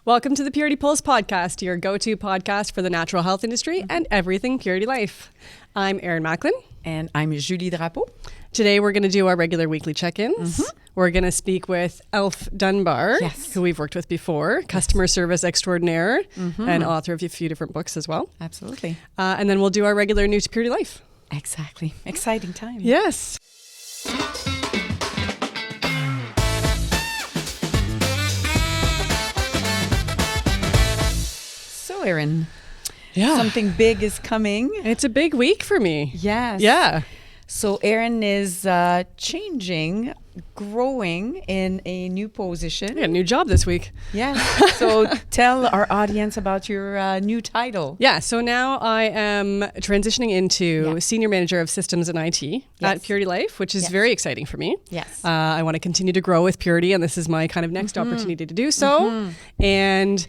Welcome to the Purity Pulse podcast, your go-to podcast for the natural health industry and everything Purity Life. I'm Erin Macklin. And I'm Julie Drapeau. Today we're going to do our regular weekly check-ins. We're going to speak with Alf Dunbar, who we've worked with before, customer service extraordinaire and author of a few different books as well. Absolutely. And then we'll do our regular New to Purity Life. Exactly. Exciting time. Yes. So, Erin, Yeah. something big is coming. It's a big week for me. Yes. Yeah. So, Erin is changing, growing in a new position. I got a new job this week. Yes. So, tell our audience about your new title. Yeah, so now I am transitioning into Senior Manager of Systems and IT at Purity Life, which is very exciting for me. Yes. I want to continue to grow with Purity, and this is my kind of next opportunity to do so. And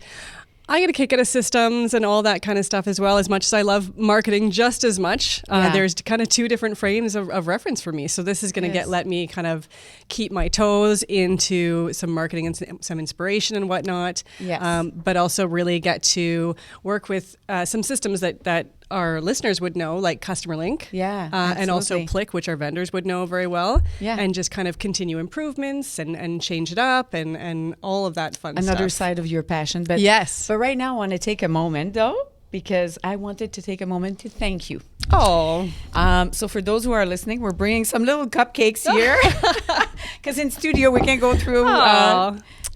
I get a kick out of systems and all that kind of stuff as well. As much as I love marketing just as much, there's kind of two different frames of reference for me. So this is going to let me kind of keep my toes into some marketing and some inspiration and whatnot. Yes. But also really get to work with some systems that our listeners would know, like Customer Link. And also Plick, which our vendors would know very well. And just kind of continue improvements and change it up and all of that fun stuff. Another side of your passion. But yes. But right now I want to take a moment, though, because I wanted to take a moment to thank you. Oh. So for those who are listening, we're bringing some little cupcakes here. Because in studio we can't go through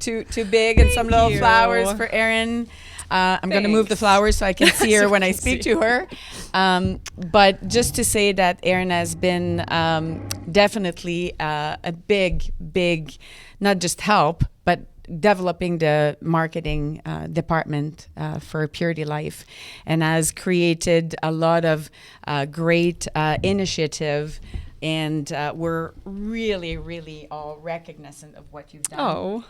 too big. And some little flowers for Erin. I'm going to move the flowers so I can see her when I speak to her. But just to say that Erin has been definitely a big, not just help, but developing the marketing department for Purity Life, and has created a lot of great initiative. And we're really all recognizant of what you've done. Oh.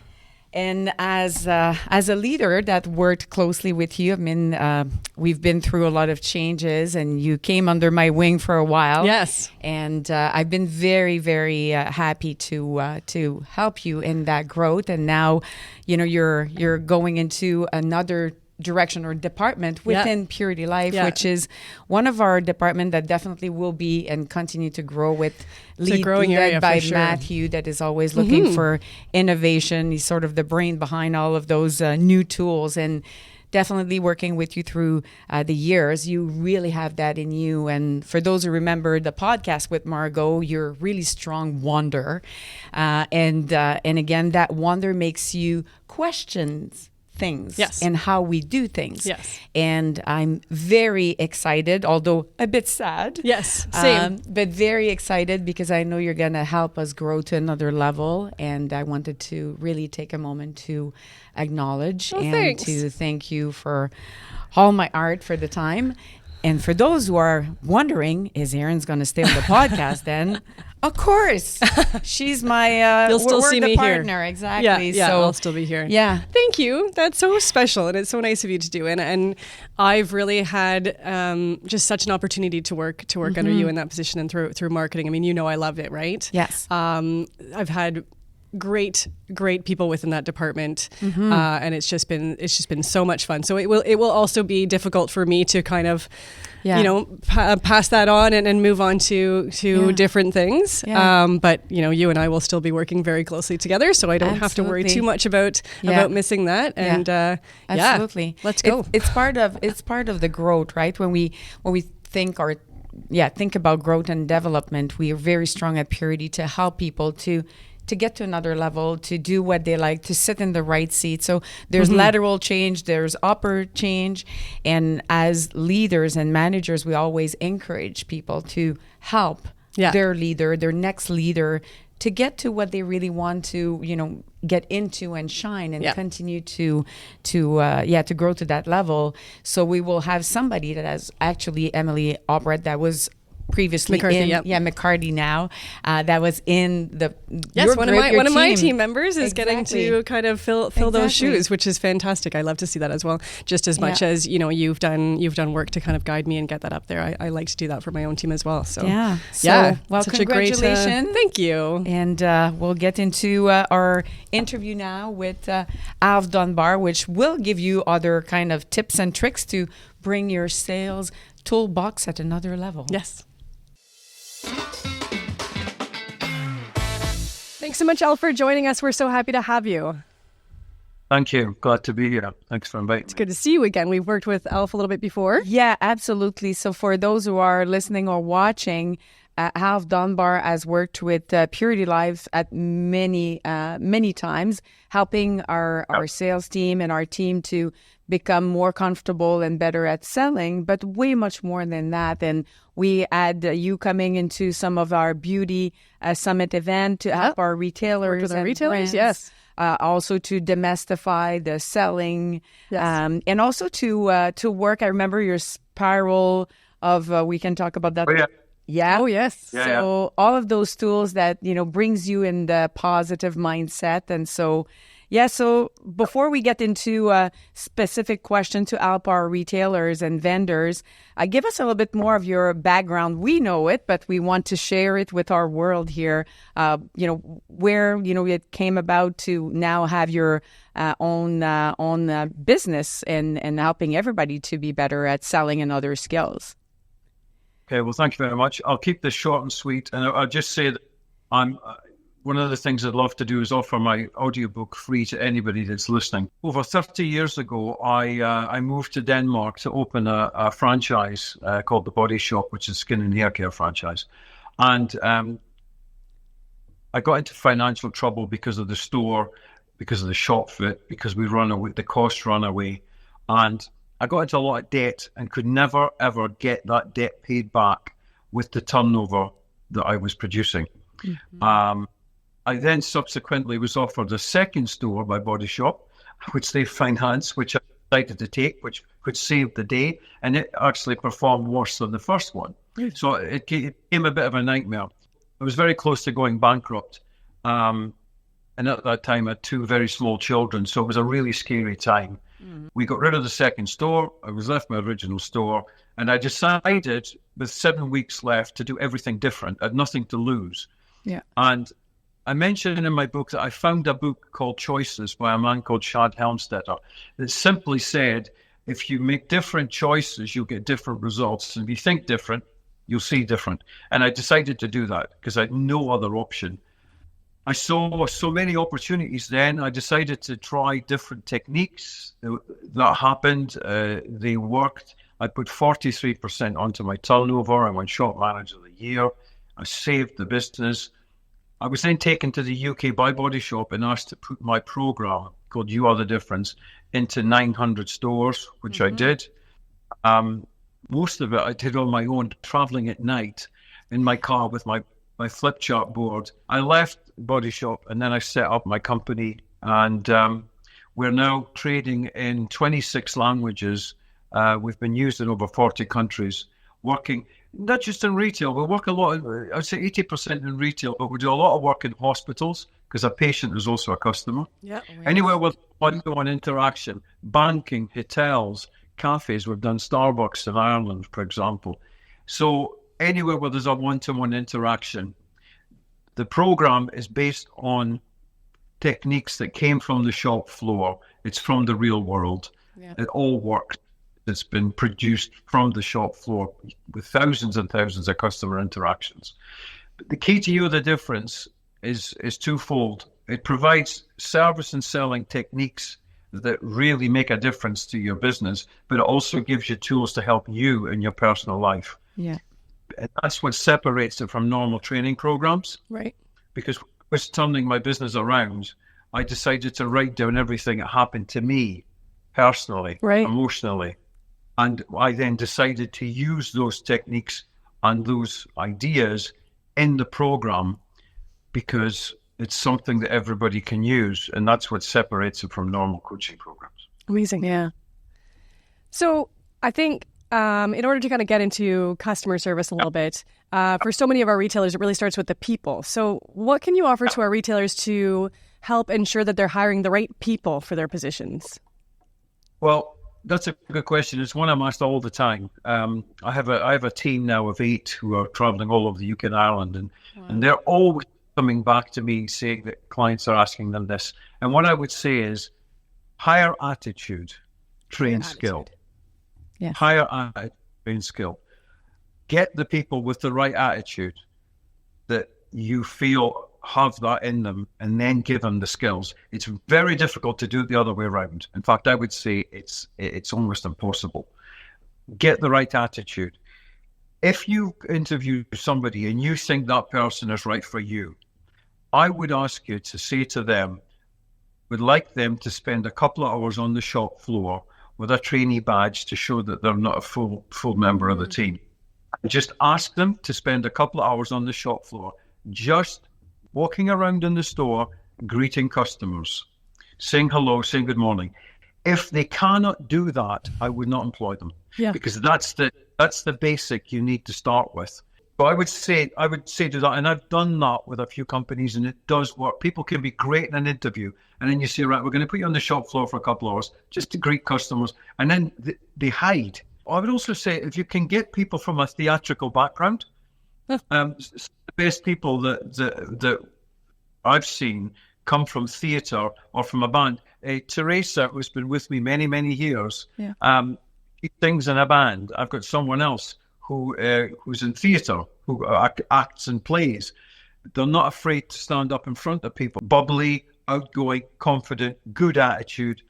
And as a leader that worked closely with you, I mean, we've been through a lot of changes, and you came under my wing for a while. Yes. And I've been very happy to help you in that growth. And now, you know, you're going into another direction or department within Purity Life, which is one of our department that definitely will be and continue to grow with led by Matthew, that is always looking for innovation. He's sort of the brain behind all of those new tools, and definitely working with you through the years. You really have that in you. And for those who remember the podcast with Margot, you're a really strong wonder. And again, that wonder makes you question things and how we do things. And I'm very excited, although a bit sad. Same. But very excited because I know you're going to help us grow to another level. And I wanted to really take a moment to acknowledge to thank you for all my art for the time. And for those who are wondering, is Erin's going to stay on the podcast then? Of course. She's my You'll still see me partner. Here. Exactly. Yeah, so I'll still be here. Yeah. Thank you. That's so special, and it's so nice of you to do. And I've really had just such an opportunity to work under you in that position and through marketing. I mean, you know, I loved it, right? Yes. I've had great people within that department, and it's just been so much fun. So it will also be difficult for me to kind of pass that on and move on to different things. But you know, you and I will still be working very closely together, so I don't have to worry too much about missing that. And absolutely, let's go. It's part of the growth, right? When we think about growth and development, we are very strong at Purity to help people to get to another level, to do what they like, to sit in the right seat. So there's lateral change, there's upper change. And as leaders and managers, we always encourage people to help their leader, their next leader, to get to what they really want to, you know, get into and shine and continue to grow to that level. So we will have somebody that has actually Emily Albrecht, that was previously McCarthy, McCarty now, that was in the one of my team members is getting to kind of fill those shoes, which is fantastic. I love to see that as well, just as much as you've done work to kind of guide me and get that up there. I like to do that for my own team as well. So well, such congratulations. A great, thank you. And we'll get into our interview now with Alf Dunbar, which will give you other kind of tips and tricks to bring your sales toolbox at another level. Yes. Thanks so much, Alf, for joining us. We're so happy to have you. Thank you. Glad to be here. Thanks for inviting me. It's good to see you again. We've worked with Alf a little bit before. Yeah, absolutely. So for those who are listening or watching, Alf Dunbar has worked with Purity Life at many times, helping our sales team and our team to become more comfortable and better at selling, but way much more than that. And we had you coming into some of our beauty summit event to help our retailers with our retailers, brands, yes. Also to demystify the selling, and also to work. I remember your spiral of. We can talk about that. Oh, yeah. Yeah. Oh, yes. Yeah, so all of those tools that, brings you in the positive mindset. And so, so before we get into a specific question to help our retailers and vendors, give us a little bit more of your background. We know it, but we want to share it with our world here. Where, it came about to now have your own business and helping everybody to be better at selling and other skills. Okay, well, thank you very much. I'll keep this short and sweet, and I'll just say that I'm one of the things I'd love to do is offer my audiobook free to anybody that's listening. Over 30 years ago, I moved to Denmark to open a franchise called The Body Shop, which is skin and hair care franchise. And I got into financial trouble because of the store, because of the shop fit, because we run away, the costs run away. And I got into a lot of debt and could never, ever get that debt paid back with the turnover that I was producing. Mm-hmm. I then subsequently was offered a second store by Body Shop, which they financed, which I decided to take, which could save the day. And it actually performed worse than the first one. Mm-hmm. So it became a bit of a nightmare. I was very close to going bankrupt. And at that time, I had 2 very small children. So it was a really scary time. Mm-hmm. We got rid of the second store. I was left my original store. And I decided with 7 weeks left to do everything different. I had nothing to lose. Yeah. And I mentioned in my book that I found a book called Choices by a man called Shad Helmstetter that simply said, if you make different choices, you'll get different results. And if you think different, you'll see different. And I decided to do that because I had no other option. I saw so many opportunities then. I decided to try different techniques. That happened. They worked. I put 43% onto my turnover. I went shop manager of the year. I saved the business. I was then taken to the UK by Body Shop and asked to put my program called You Are the Difference into 900 stores, which mm-hmm. I did. Most of it I did on my own, traveling at night in my car with my flip chart board. I left Body Shop and then I set up my company, and we're now trading in 26 languages. We've been used in over 40 countries, working not just in retail. We work a lot, I'd say 80% in retail, but we do a lot of work in hospitals because a patient is also a customer. Yeah. Anywhere with one-to-one interaction, banking, hotels, cafes. We've done Starbucks in Ireland, for example. So anywhere where there's a one-to-one interaction, the program is based on techniques that came from the shop floor. It's from the real world. Yeah. It all works. It's been produced from the shop floor with thousands and thousands of customer interactions. But the key to You Are the Difference is twofold. It provides service and selling techniques that really make a difference to your business, but it also gives you tools to help you in your personal life. Yeah. And that's what separates it from normal training programs. Right. Because when I was turning my business around, I decided to write down everything that happened to me personally, right, emotionally. And I then decided to use those techniques and those ideas in the program because it's something that everybody can use. And that's what separates it from normal coaching programs. Amazing. Yeah. So I think in order to kind of get into customer service a little bit, for so many of our retailers, it really starts with the people. So what can you offer to our retailers to help ensure that they're hiring the right people for their positions? Well, that's a good question. It's one I'm asked all the time. I have a team now of 8 who are traveling all over the UK and Ireland, and they're always coming back to me saying that clients are asking them this. And what I would say is hire attitude, train skill. Yes. Hire attitude, train skill. Get the people with the right attitude that you feel have that in them, and then give them the skills. It's very difficult to do it the other way around. In fact, I would say it's almost impossible. Get the right attitude. If you interview somebody and you think that person is right for you, I would ask you to say to them, would like them to spend a couple of hours on the shop floor with a trainee badge to show that they're not a full member of the team. Just ask them to spend a couple of hours on the shop floor, just walking around in the store, greeting customers, saying hello, saying good morning. If they cannot do that, I would not employ them, because that's the basic you need to start with. But I would say to that, and I've done that with a few companies, and it does work. People can be great in an interview, and then you say, right, we're going to put you on the shop floor for a couple of hours just to greet customers, and then they hide. I would also say if you can get people from a theatrical background, the best people that I've seen come from theatre or from a band. Teresa, who's been with me many, many years, she sings in a band. I've got someone else who's in theatre, who acts and plays. They're not afraid to stand up in front of people. Bubbly, outgoing, confident, good attitude,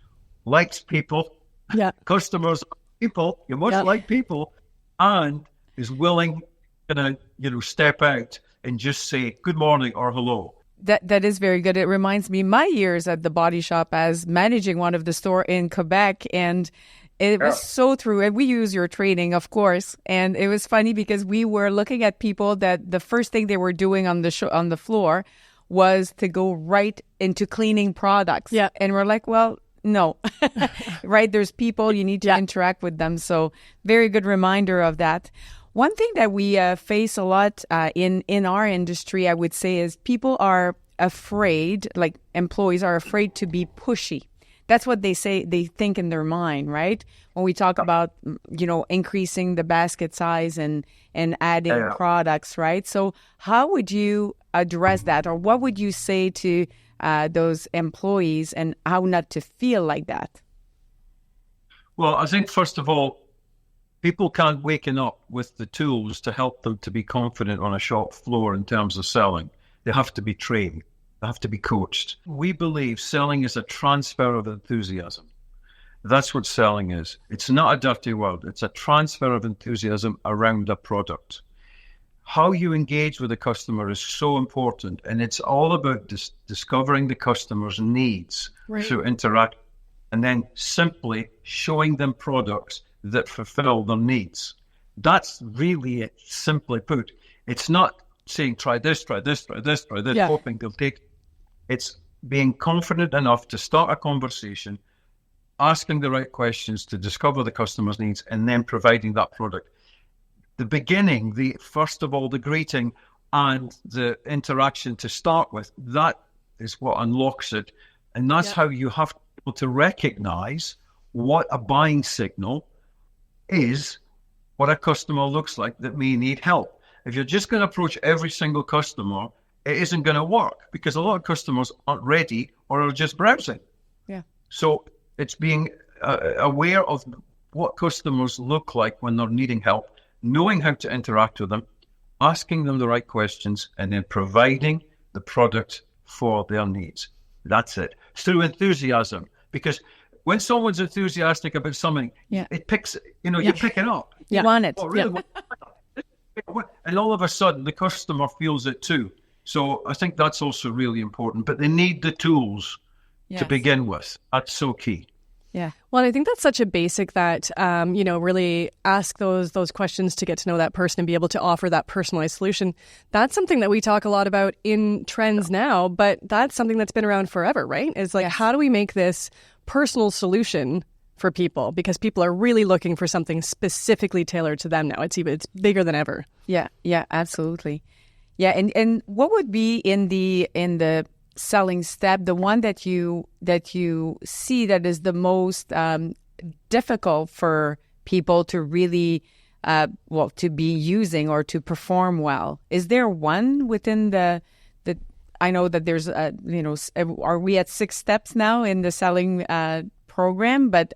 likes people. Yeah. Customers, people, you must like people, and is willing to step out and just say good morning or hello. That is very good. It reminds me my years at the Body Shop as managing one of the store in Quebec, and it was so true. And we use your training, of course. And it was funny because we were looking at people that the first thing they were doing on the floor was to go right into cleaning products. Yeah. And we're like, well, no, right? There's people, you need to interact with them. So very good reminder of that. One thing that we face a lot in our industry, I would say, is people are afraid, like employees are afraid to be pushy. That's what they say, they think in their mind, right? When we talk about, increasing the basket size and adding products, right? So how would you address that? Or what would you say to those employees and how not to feel like that? Well, I think, first of all, people can't waken up with the tools to help them to be confident on a shop floor in terms of selling. They have to be trained. They have to be coached. We believe selling is a transfer of enthusiasm. That's what selling is. It's not a dirty word. It's a transfer of enthusiasm around a product. How you engage with the customer is so important, and it's all about discovering the customer's needs through interaction, and then simply showing them products that fulfill their needs. That's really it, simply put. It's not saying try this, hoping they'll take it. It's being confident enough to start a conversation, asking the right questions to discover the customer's needs, and then providing that product. The beginning, first of all, the greeting and the interaction to start with, that is what unlocks it. And that's how you have to be able to recognize what a buying signal is, what a customer looks like that may need help. If you're just going to approach every single customer, it isn't going to work, because a lot of customers aren't ready or are just browsing. Yeah. So it's being aware of what customers look like when they're needing help, knowing how to interact with them, asking them the right questions, and then providing the product for their needs. That's it. Through enthusiasm, because when someone's enthusiastic about something, it picks, you pick it up. You want it. And all of a sudden, the customer feels it too. So I think that's also really important. But they need the tools to begin with. That's so key. Yeah. Well, I think that's such a basic that, really ask those questions to get to know that person and be able to offer that personalized solution. That's something that we talk a lot about in trends now, but that's something that's been around forever, right? Is like, how do we make this personal solution for people because people are really looking for something specifically tailored to them now. It's bigger than ever. Yeah, absolutely. Yeah, and what would be in the selling step, the one that you see that is the most difficult for people to really to be using or to perform well? Is there one within the I know that there's are we at 6 steps now in the selling program, but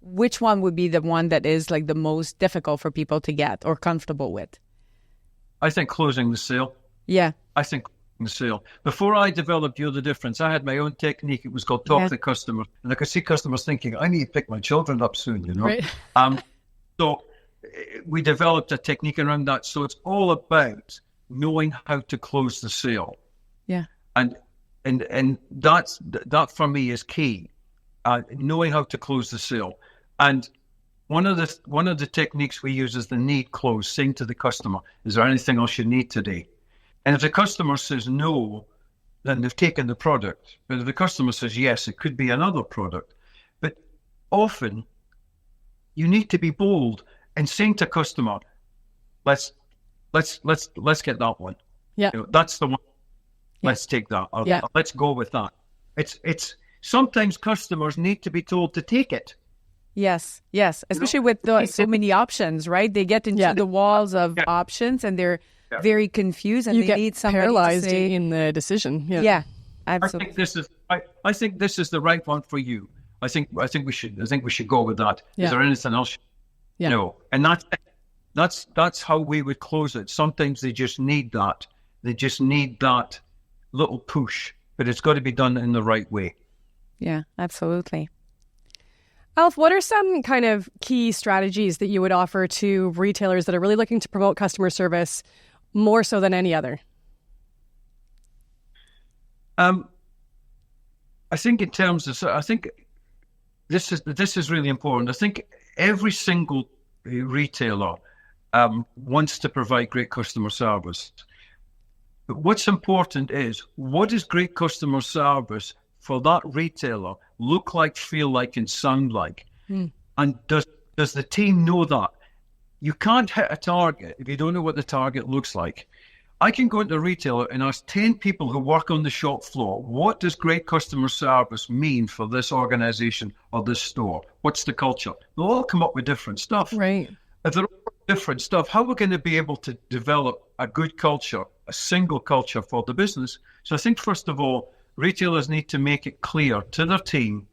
which one would be the one that is like the most difficult for people to get or comfortable with? I think closing the sale. Yeah. I think closing the sale. Before I developed You're the Difference, I had my own technique. It was called Talk to the Customer. And I could see customers thinking, I need to pick my children up soon, Right. So we developed a technique around that. So it's all about knowing how to close the sale. Yeah. And that for me is key. Knowing how to close the sale. And one of the techniques we use is the need clause, saying to the customer, is there anything else you need today? And if the customer says no, then they've taken the product. But if the customer says yes, it could be another product. But often you need to be bold and saying to customer, let's get that one. Yeah. That's the one. Let's take that. Let's go with that. It's sometimes customers need to be told to take it. Yes, especially with so many options, right? They get into the walls of options and they're very confused, and they need somebody paralyzed to say, in the decision. Yeah, absolutely. I think this is the right one for you. I think we should go with that. Yeah. Is there anything else? Yeah. No, and that's how we would close it. Sometimes they just need that. They just need that little push, but it's got to be done in the right way. Yeah, absolutely. Alf, what are some kind of key strategies that you would offer to retailers that are really looking to promote customer service more so than any other? I think in terms of, I think this is really important. I think every single retailer wants to provide great customer service. But what's important is, what does great customer service for that retailer look like, feel like, and sound like? And does the team know that? You can't hit a target if you don't know what the target looks like. I can go into a retailer and ask 10 people who work on the shop floor, what does great customer service mean for this organization or this store? What's the culture? They'll all come up with different stuff. Right. If they're all different stuff, how are we going to be able to develop a good culture, a single culture for the business? So I think, first of all, retailers need to make it clear to their team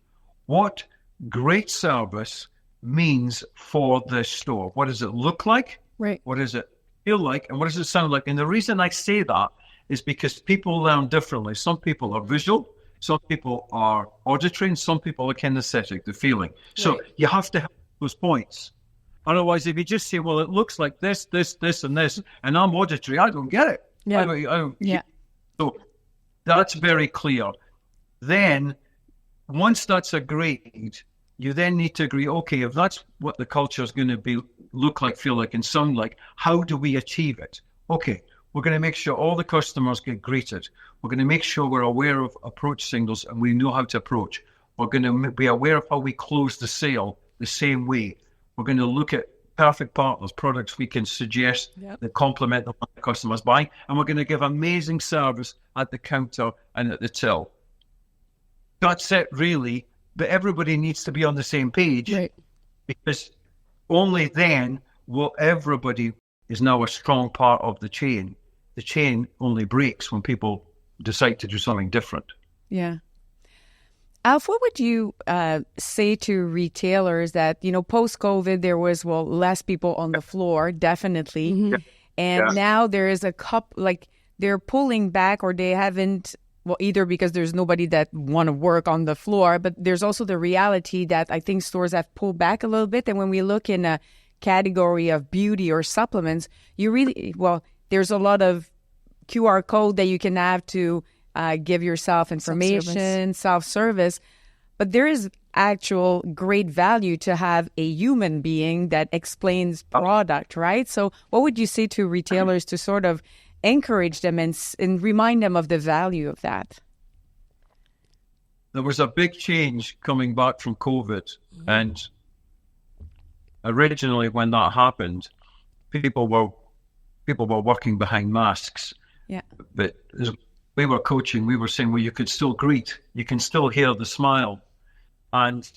what great service means for the store. What does it look like? Right. What does it feel like? And what does it sound like? And the reason I say that is because people learn differently. Some people are visual, some people are auditory, and some people are kinesthetic, the feeling. So you have to have those points. Otherwise, if you just say, well, it looks like this, this, this, and this, and I'm auditory, I don't get it. Yeah. So that's very clear. Then, once that's agreed, you then need to agree, okay, if that's what the culture is going to be, look like, feel like, and sound like, how do we achieve it? Okay, we're going to make sure all the customers get greeted. We're going to make sure we're aware of approach signals and we know how to approach. We're going to be aware of how we close the sale the same way. We're going to look at perfect partners, products we can suggest that complement what the customer's buying. And we're going to give amazing service at the counter and at the till. That's it, really. But everybody needs to be on the same page, right, because only then will everybody is now a strong part of the chain. The chain only breaks when people decide to do something different. Yeah. Alf, what would you say to retailers that, post-COVID, there was, less people on the floor, definitely. Mm-hmm. And now there is a couple, they're pulling back, or they haven't, either because there's nobody that want to work on the floor, but there's also the reality that I think stores have pulled back a little bit. And when we look in a category of beauty or supplements, there's a lot of QR code that you can have to give yourself information, self-service. But there is actual great value to have a human being that explains product, right? So what would you say to retailers to sort of encourage them and remind them of the value of that? there was a big change coming back from COVID. And originally when that happened, people were working behind masks. Yeah. But as we were coaching, we were saying, well, you could still greet. You can still hear the smile. And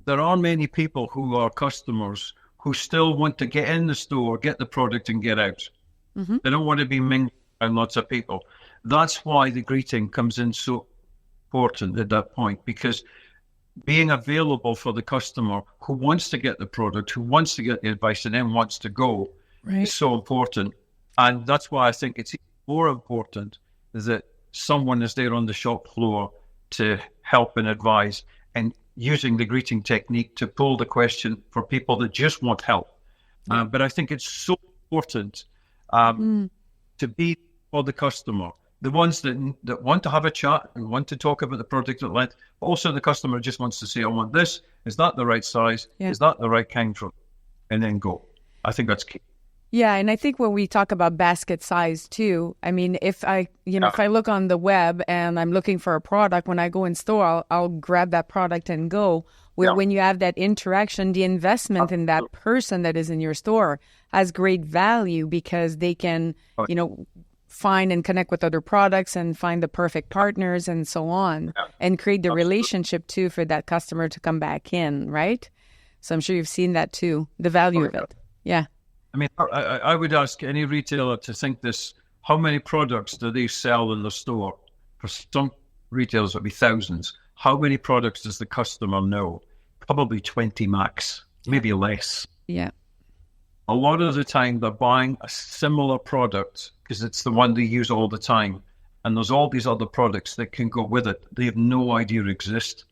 there are many people who are customers who still want to get in the store, get the product and get out. They don't want to be mingling around lots of people. That's why the greeting comes in so important at that point, because being available for the customer who wants to get the product, who wants to get the advice and then wants to go is so important. And that's why I think it's more important that someone is there on the shop floor to help and advise, and using the greeting technique to pull the question for people that just want help. But I think it's so important to be for the customer, the ones that want to have a chat and want to talk about the product at length, but also the customer just wants to say, I want this. Is that the right size? Is that the right kind for? And then go. I think that's key. Yeah, and I think when we talk about basket size too, I mean, if I look on the web and I'm looking for a product, when I go in store, I'll grab that product and go. Where when you have that interaction, the investment in that person that is in your store has great value, because they can, find and connect with other products and find the perfect partners and so on, and create the relationship too for that customer to come back in, right? So I'm sure you've seen that too, the value of it. Yeah. I mean, I would ask any retailer to think this: how many products do they sell in the store? For some retailers, it'll be thousands. How many products does the customer know? Probably 20 max, maybe less. Yeah. A lot of the time, they're buying a similar product because it's the one they use all the time. And there's all these other products that can go with it. They have no idea exist.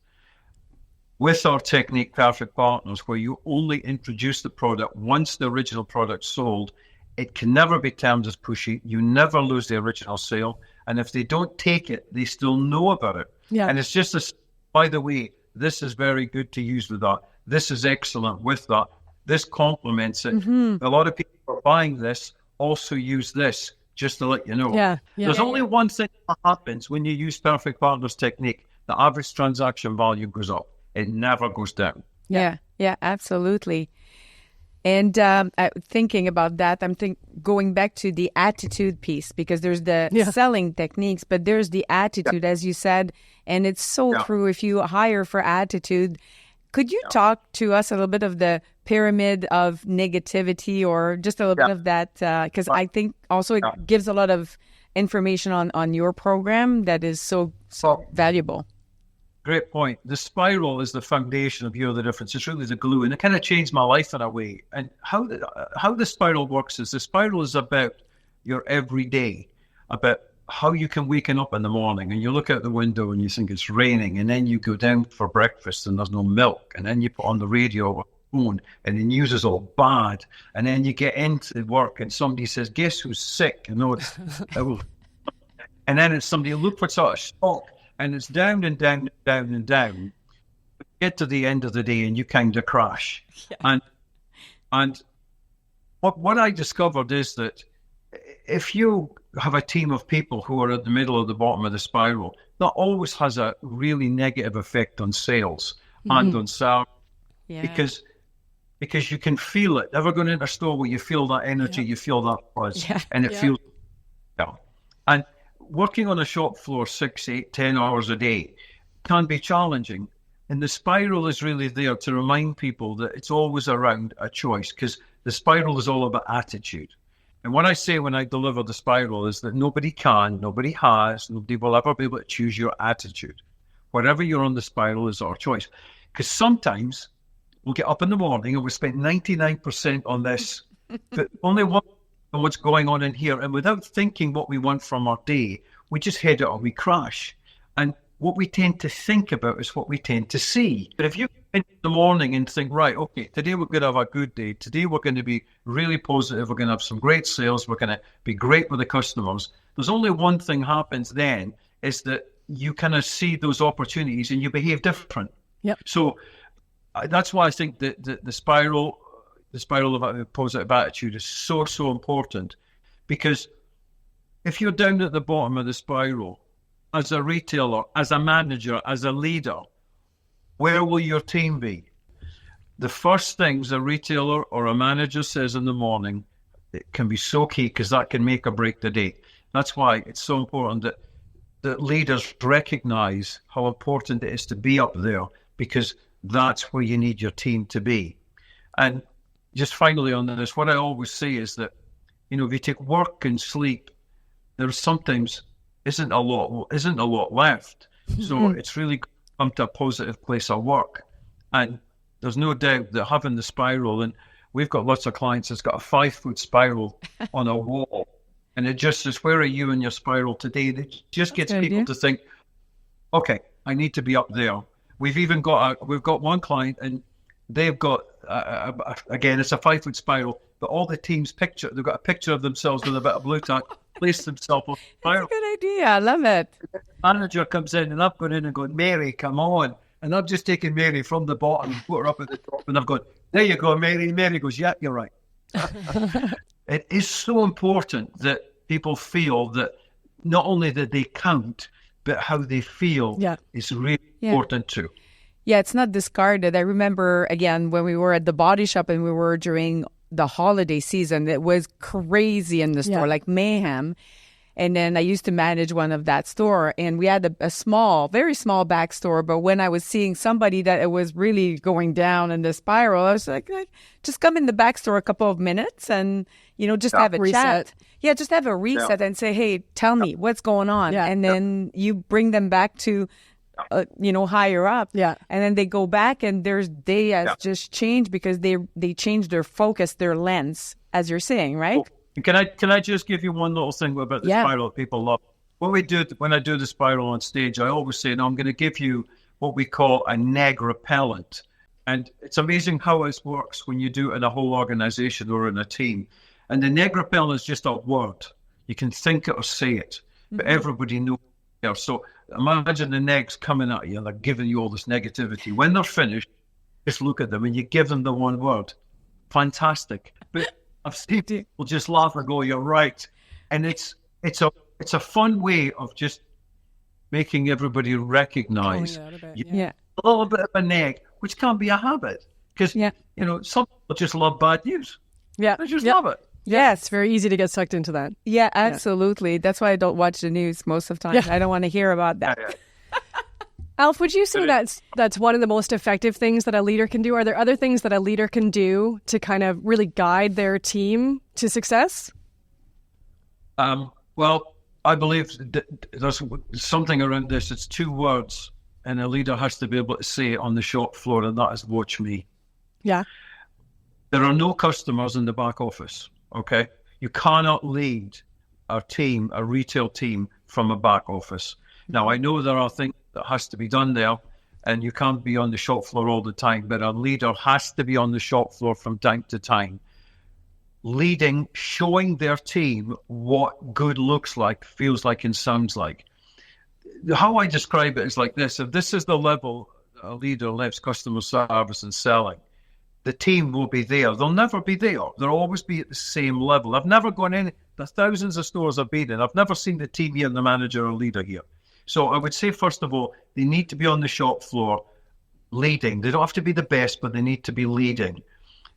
With our technique, Perfect Partners, where you only introduce the product once the original product's sold, it can never be termed as pushy. You never lose the original sale. And if they don't take it, they still know about it. Yeah. And it's just this, by the way, this is very good to use with that. This is excellent with that. This complements it. A lot of people are buying this, also use this, just to let you know. There's only one thing that happens when you use Perfect Partners technique. The average transaction value goes up. It never goes down. Yeah, absolutely. And thinking about that, I'm going back to the attitude piece, because there's the selling techniques, but there's the attitude, as you said, and it's so true. If you hire for attitude, could you talk to us a little bit of the pyramid of negativity, or just a little bit of that? Because I think also it gives a lot of information on your program that is so valuable. Great point. The spiral is the foundation of You're the Difference. It's really the glue, and it kind of changed my life in a way. And how the spiral works is, the spiral is about your everyday, about how you can waken up in the morning and you look out the window and you think it's raining, and then you go down for breakfast and there's no milk, and then you put on the radio or phone and the news is all bad, and then you get into work and somebody says, guess who's sick? And and then it's somebody, look what's out of stock. And it's down and down and down and down. Get to the end of the day and you kind of crash. And what I discovered is that if you have a team of people who are at the middle of the bottom of the spiral, that always has a really negative effect on sales and on sales. Because you can feel it. Ever going into a store where you feel that energy, you feel that buzz, and it feels and working on a shop floor 6, 8, 10 hours a day can be challenging. And the spiral is really there to remind people that it's always around a choice, because the spiral is all about attitude. And what I say when I deliver the spiral is that nobody will ever be able to choose your attitude. Wherever you're on the spiral is our choice. Because sometimes we'll get up in the morning and we spend 99% on this, but only one on what's going on in here, and without thinking what we want from our day, we just head out and we crash. And what we tend to think about is what we tend to see. But if you in the morning and think, right, okay, today we're going to have a good day. Today we're going to be really positive. We're going to have some great sales. We're going to be great with the customers. There's only one thing happens then, is that you kind of see those opportunities and you behave different. Yep. So that's why I think that the spiral of positive attitude is so important, because if you're down at the bottom of the spiral as a retailer, as a manager, as a leader, where will your team be? The first things a retailer or a manager says in the morning, it can be so key because that can make or break the day. That's why it's so important that leaders recognize how important it is to be up there, because that's where you need your team to be. And just finally on this, what I always say is that, if you take work and sleep, there sometimes isn't a lot left. So it's really come to a positive place of work. And there's no doubt that having the spiral, and we've got lots of clients that's got a 5-foot spiral on a wall. And it just says, where are you in your spiral today? And it just gets people to think, okay, I need to be up there. We've got one client, and they've got, again, it's a 5-foot spiral, but all the team's they've got a picture of themselves with a bit of blue tack, placed themselves on the spiral. That's a good idea. I love it. The manager comes in, and I've gone in and gone, Mary, come on. And I've just taken Mary from the bottom and put her up at the top, and I've gone, there you go, Mary. Mary goes, yeah, you're right. It is so important that people feel that not only that they count, but how they feel is really important too. Yeah, it's not discarded. I remember, again, when we were at the body shop and we were during the holiday season, it was crazy in the store, like mayhem. And then I used to manage one of that store, and we had a small, very small back store. But when I was seeing somebody that it was really going down in the spiral, I was like, just come in the back store a couple of minutes and, just have a chat. Yeah, just have a reset and say, hey, tell me what's going on. Yeah. And then you bring them back to, higher up. Yeah. And then they go back, and their day has just changed because they changed their focus, their lens, as you're saying, right? Oh. Can I just give you one little thing about the spiral that people love? When I do the spiral on stage, I always say, no, I'm going to give you what we call a neg repellent. And it's amazing how it works when you do it in a whole organization or in a team. And the neg repellent is just a word. You can think it or say it, but everybody knows it. So imagine the negs coming at you and they're giving you all this negativity. When they're finished, just look at them and you give them the one word. Fantastic. But I've seen people just laugh and go, you're right. And it's a fun way of just making everybody recognize a little bit of a neg, which can be a habit. Because, some people just love bad news. Yeah. They just love it. Yeah, it's very easy to get sucked into that. Yeah, absolutely. Yeah. That's why I don't watch the news most of the time. Yeah. I don't want to hear about that. Yeah. Alf, would you say that's one of the most effective things that a leader can do? Are there other things that a leader can do to kind of really guide their team to success? Well, I believe there's something around this. It's 2 words, and a leader has to be able to say it on the shop floor, and that is watch me. Yeah. There are no customers in the back office, okay? You cannot lead a retail team from a back office. Now, I know there are things that has to be done there, and you can't be on the shop floor all the time, but a leader has to be on the shop floor from time to time, leading, showing their team what good looks like, feels like, and sounds like. How I describe it is like this: if this is the level a leader left customer service and selling, the team will be there. They'll never be there. They'll always be at the same level. I've never gone in, there's thousands of stores I've been in, I've never seen the team here and the manager or leader here. So I would say, first of all, they need to be on the shop floor leading. They don't have to be the best, but they need to be leading.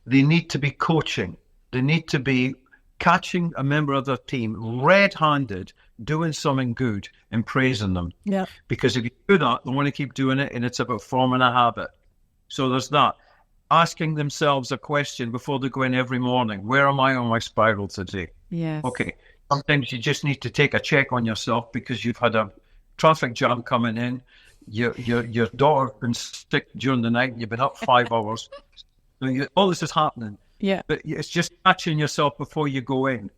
They need to be coaching. They need to be catching a member of their team red-handed, doing something good and praising them. Yeah. Because if you do that, they want to keep doing it, and it's about forming a habit. So there's that. Asking themselves a question before they go in every morning. Where am I on my spiral today? Yes. Okay. Sometimes you just need to take a check on yourself because you've had a traffic jam coming in, your daughter's been sick during the night, you've been up 5 hours. So all this is happening. Yeah. But it's just catching yourself before you go in.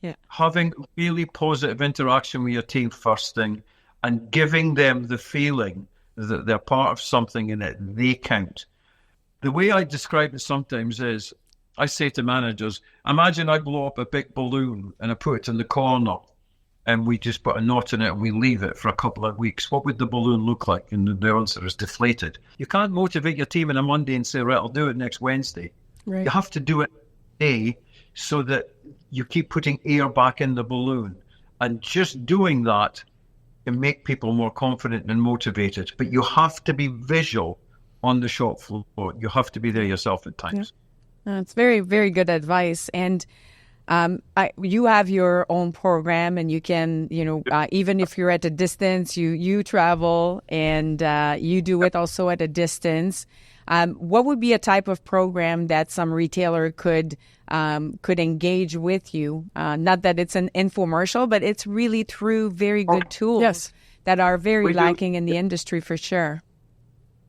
Yeah. Having really positive interaction with your team first thing, and giving them the feeling that they're part of something and that they count. The way I describe it sometimes is, I say to managers, imagine I blow up a big balloon and I put it in the corner, and we just put a knot in it and we leave it for a couple of weeks. What would the balloon look like? And the answer is deflated. You can't motivate your team on a Monday and say, right, I'll do it next Wednesday. Right. You have to do it today so that you keep putting air back in the balloon. And just doing that can make people more confident and motivated. But you have to be visual on the shop floor. You have to be there yourself at times. It's very, very good advice. And you have your own program, and you can, even if you're at a distance, you travel and you do it also at a distance. What would be a type of program that some retailer could engage with you? Not that it's an infomercial, but it's really through very good tools that are very lacking in the industry for sure.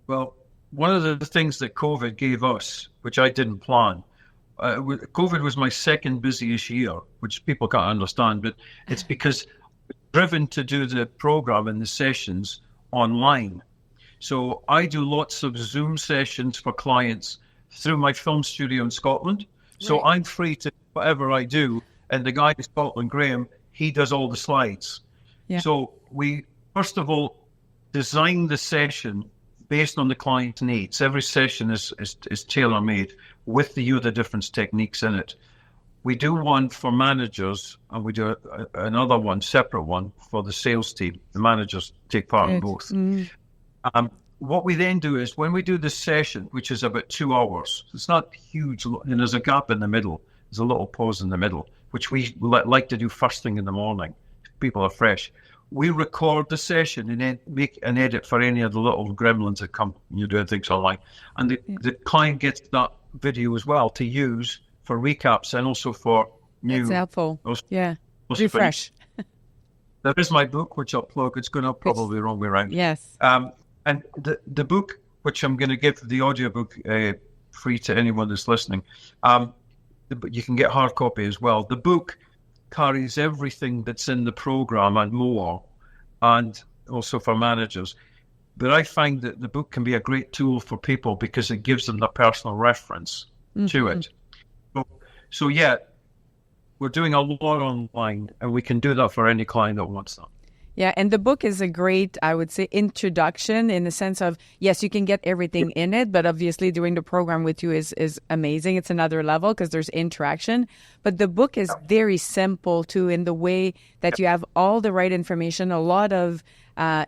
Well, one of the things that COVID gave us, which I didn't plan, COVID was my second busiest year, which people can't understand, but it's because we're driven to do the program and the sessions online. So I do lots of Zoom sessions for clients through my film studio in Scotland. So I'm free to do whatever I do. And the guy in Scotland, Graham, he does all the slides. Yeah. So we, first of all, design the session based on the client's needs. Every session is tailor-made with the youth difference techniques in it. We do one for managers, and we do another one, separate one, for the sales team. The managers take part in both. What we then do is, when we do this session, which is about 2 hours, it's not huge, and there's a gap in the middle. There's a little pause in the middle, which we like to do first thing in the morning. People are fresh. We record the session and then make an edit for any of the little gremlins that come when you're doing things online. And the client gets that video as well to use for recaps and also for new. That's helpful. Refresh. There is my book, which I'll plug. It's going to probably the wrong way around. Yes. And the book, which I'm going to give the audiobook free to anyone that's listening, you can get hard copy as well. The book carries everything that's in the program and more, and also for managers. But I find that the book can be a great tool for people because it gives them the personal reference to it. So yeah, we're doing a lot online, and we can do that for any client that wants that. Yeah, and the book is a great, I would say, introduction in the sense of, yes, you can get everything in it, but obviously doing the program with you is amazing. It's another level because there's interaction. But the book is very simple, too, in the way that you have all the right information, a lot of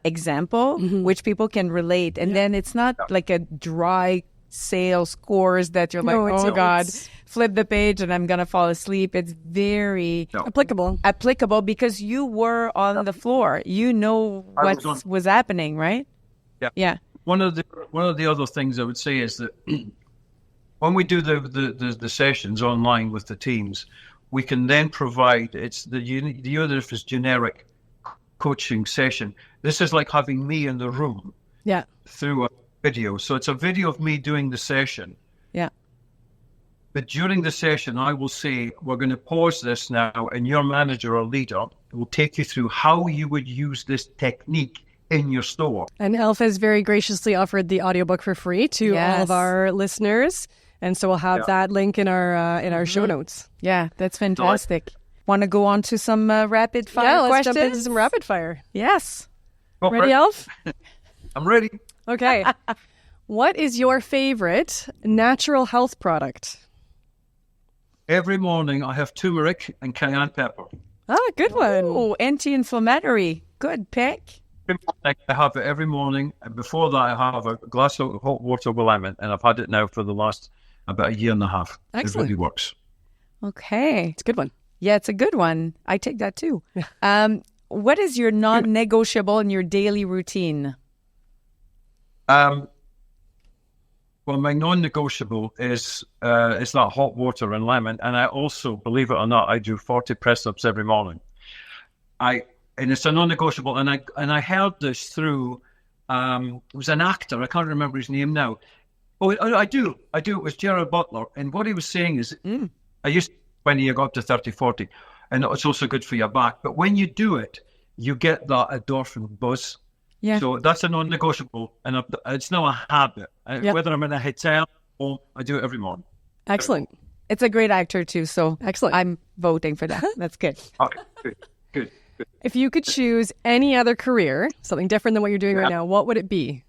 example, which people can relate. And then it's not like a dry sales course that you're God, flip the page and I'm going to fall asleep. It's very applicable because you were on the floor. You know what was happening, right? Yeah. One of the other things I would say is that when we do the sessions online with the teams, we can then provide, it's the other is generic coaching session. This is like having me in the room through a video. So it's a video of me doing the session. Yeah. But during the session, I will say, we're going to pause this now, and your manager or leader will take you through how you would use this technique in your store. And Alf has very graciously offered the audiobook for free to all of our listeners. And so we'll have that link in our show notes. Yeah, that's fantastic. Want to go on to some rapid fire questions? Let's jump into some rapid fire. Yes. Ready, Alf? I'm ready. Okay. What is your favorite natural health product? Every morning I have turmeric and cayenne pepper. Oh, good one. Oh, anti-inflammatory. Good pick. I have it every morning. And before that, I have a glass of hot water with lemon. And I've had it now for the last about 1.5 years. Excellent. It really works. Okay. It's a good one. Yeah, it's a good one. I take that too. What is your non-negotiable in your daily routine? Well, my non-negotiable is that hot water and lemon, and I also, believe it or not, I do 40 press-ups every morning. And it's a non-negotiable, and I heard this through. It was an actor, I can't remember his name now. Oh, I do. It was Gerard Butler, and what he was saying is, I used to, when you got up to 30, 40, and it's also good for your back. But when you do it, you get that endorphin buzz. Yeah. So that's a non-negotiable, and it's not a habit. Whether I'm in a hotel or I do it every morning. Excellent. It's a great actor too, so excellent. I'm voting for that. That's good. Okay, good. If you could choose any other career, something different than what you're doing right now, what would it be?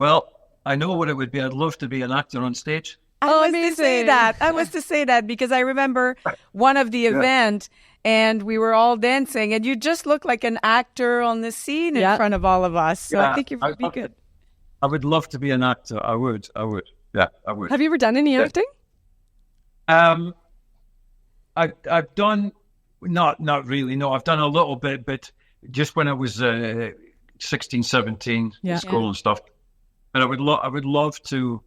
Well, I know what it would be. I'd love to be an actor on stage. I was to say that because I remember one of the event. and we were all dancing, and you just look like an actor on the scene in front of all of us. So I think you would be good. I would love to be an actor. I would. Yeah, I would. Have you ever done any acting? I've done not really. No, I've done a little bit, but just when I was 16, 17, in school and stuff. But I would love to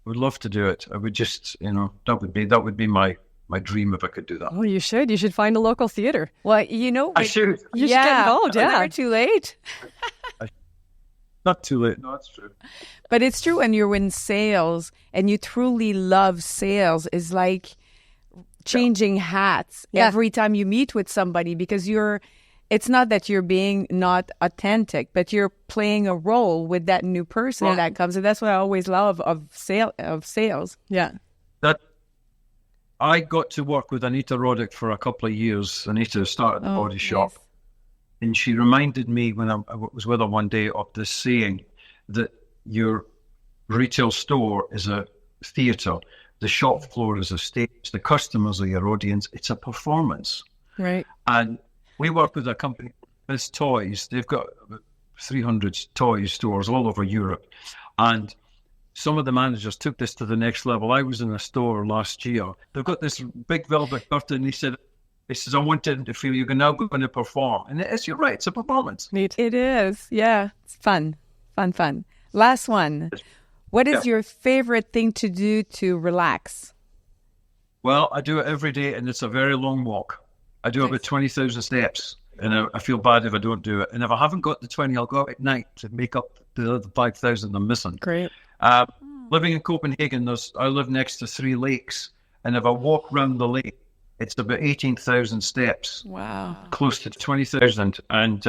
do it. I would just, that would be my dream if I could do that. Oh, you should. You should find a local theater. Well, I should. You should get involved. Yeah, never too late. Not too late. No, that's true. But it's true when you're in sales and you truly love sales, is like changing hats every time you meet with somebody, because it's not that you're being not authentic, but you're playing a role with that new person that comes. And that's what I always love of sales. Yeah. That I got to work with Anita Roddick for a couple of years. Anita started the Body Shop. And she reminded me when I was with her one day of this saying that your retail store is a theatre, the shop floor is a stage, the customers are your audience. It's a performance. Right. And we work with a company, Biz Toys. They've got 300 toy stores all over Europe. And some of the managers took this to the next level. I was in a store last year. They've got this big velvet curtain. And he says, I want them to feel you're now going to perform. And you're right, it's a performance. Neat. It is. Yeah. It's fun. Last one. What is your favorite thing to do to relax? Well, I do it every day, and it's a very long walk. I do about 20,000 steps, and I feel bad if I don't do it. And if I haven't got the 20, I'll go out at night to make up the other 5,000 I'm missing. Great. Living in Copenhagen, I live next to 3 lakes, and if I walk round the lake, it's about 18,000 steps. Wow. Close to 20,000. And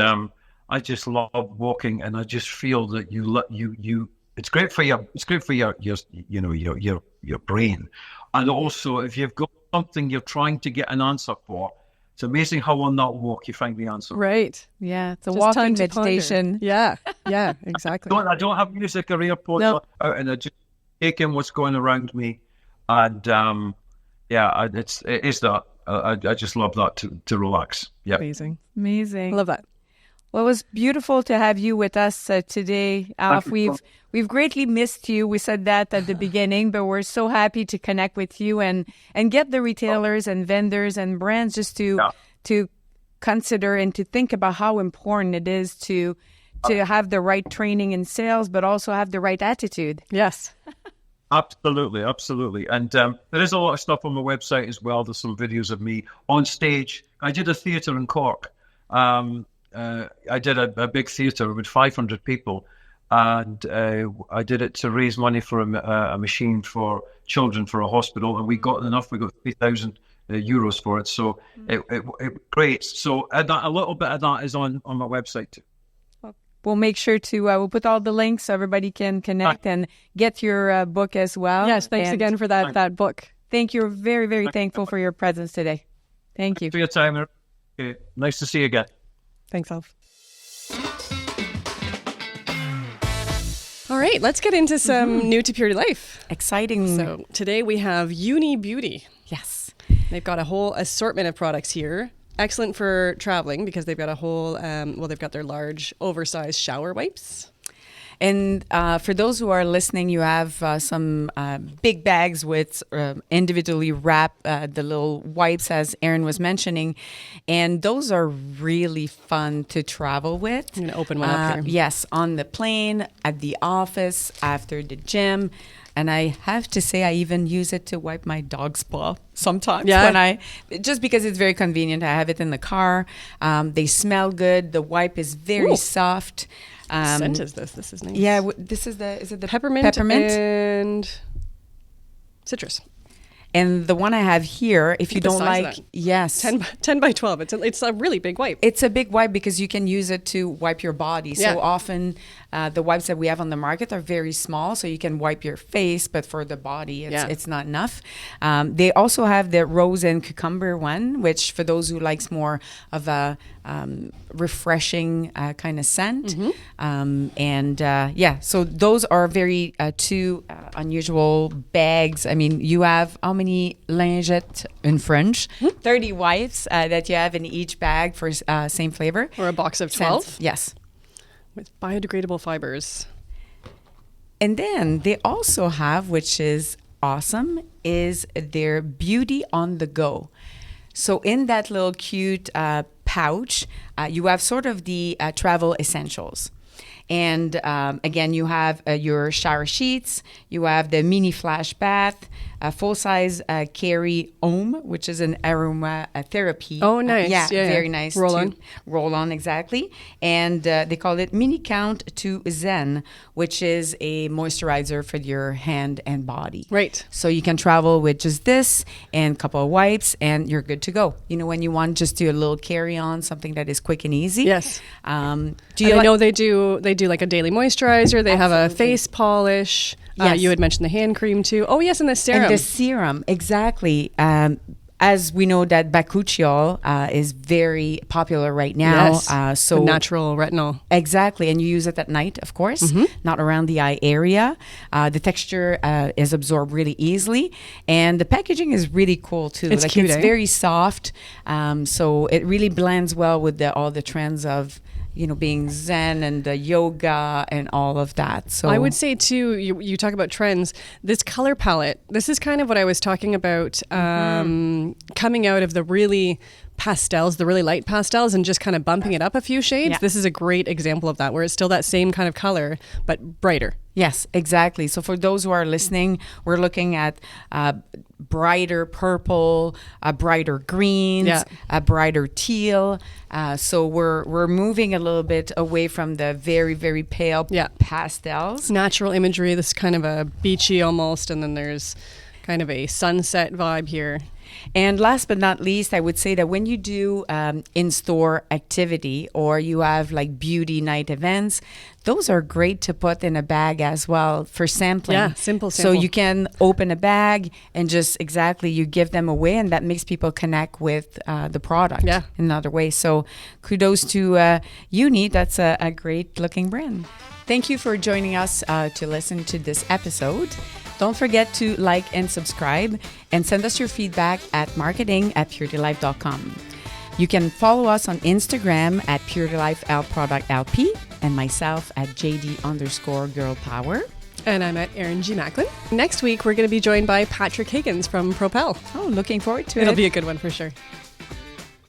I just love walking, and I just feel that it's great for your brain. And also, if you've got something you're trying to get an answer for, it's amazing how on that walk you find the answer. Right. Yeah. It's a Just walking meditation. Yeah. Yeah, exactly. I don't have music or AirPods out, and I just take in what's going around me. And it is that. I just love that to relax. Yeah. Amazing. I love that. Well, it was beautiful to have you with us today, Alf. We've greatly missed you. We said that at the beginning, but we're so happy to connect with you and get the retailers and vendors and brands just to consider and to think about how important it is to have the right training in sales, but also have the right attitude. Yes. Absolutely. And there is a lot of stuff on my website as well. There's some videos of me on stage. I did a theatre in Cork. I did a big theatre with 500 people, and I did it to raise money for a machine for children for a hospital, and we got enough. We got 3,000 euros for it, so it great. So a little bit of that is on my website too. We'll make sure to we'll put all the links so everybody can connect and get your book as well. Yes, thanks again for that book. Thank you. We're very, very thankful for your presence today. Thank you. Thanks for your time. Okay. Nice to see you again. Thanks, Alf. All right, let's get into some new to Purity Life. Exciting. So today we have Uni Beauty. Yes. They've got a whole assortment of products here. Excellent for traveling because they've got a whole, they've got their large oversized shower wipes. And for those who are listening, you have some big bags with individually wrapped the little wipes, as Erin was mentioning. And those are really fun to travel with. I'm going to open one up here. Yes, on the plane, at the office, after the gym. And I have to say, I even use it to wipe my dog's paw sometimes. Yeah. Just because it's very convenient. I have it in the car. They smell good. The wipe is very soft. What scent is this? This is nice. Yeah, is it the peppermint and citrus. And the one I have here, if you don't like, yes. 10 by 12. It's a really big wipe. It's a big wipe because you can use it to wipe your body. So often the wipes that we have on the market are very small, so you can wipe your face, but for the body, it's not enough. They also have the rose and cucumber one, which for those who likes more of a refreshing kind of scent. So those are very two unusual bags. I mean, you have how many lingettes in French? 30 wipes that you have in each bag for same flavor. Or a box of 12. Scents. Yes. With biodegradable fibers. And then they also have, which is awesome, is their Beauty on the Go. So in that little cute pouch, you have sort of the travel essentials. And again, you have your shower sheets, you have the mini flash bath, a full-size carry home, which is an aroma therapy. Oh, nice. Very nice. Roll on, exactly. And they call it Mini Count to Zen, which is a moisturizer for your hand and body. Right. So you can travel with just this and a couple of wipes, and you're good to go. You know, when you want just do a little carry-on, something that is quick and easy. Yes. I know they do like a daily moisturizer. They have a face polish. Yes. You had mentioned the hand cream too. Oh, yes, and the serum. And the serum, exactly. As we know that bakuchiol is very popular right now. Yes, So the natural retinol. Exactly. And you use it at night, of course, not around the eye area. The texture is absorbed really easily. And the packaging is really cool too. It's cute, It's very soft. So it really blends well with all the trends of, you know, being Zen and the yoga and all of that. So I would say too, you talk about trends, this color palette, this is kind of what I was talking about, coming out of the really pastels, the really light pastels, and just kind of bumping it up a few shades. Yeah. This is a great example of that, where it's still that same kind of color, but brighter. Yes, exactly. So for those who are listening, we're looking at brighter purple, brighter greens, a brighter teal. So we're moving a little bit away from the very, very pale pastels. Natural imagery, this kind of a beachy almost, and then there's kind of a sunset vibe here. And last but not least, I would say that when you do in-store activity or you have like beauty night events, those are great to put in a bag as well for sampling. Yeah, simple So sample. you can open a bag and just you give them away, and that makes people connect with the product in another way. So kudos to Uni. That's a great looking brand. Thank you for joining us to listen to this episode. Don't forget to like and subscribe, and send us your feedback at marketing@puritylife.com. You can follow us on Instagram at PurityLifeLProductLP, and myself at JD_girlpower. And I'm at Erin G. Macklin. Next week, we're going to be joined by Patrick Higgins from Propel. Oh, looking forward to it. It'll be a good one for sure.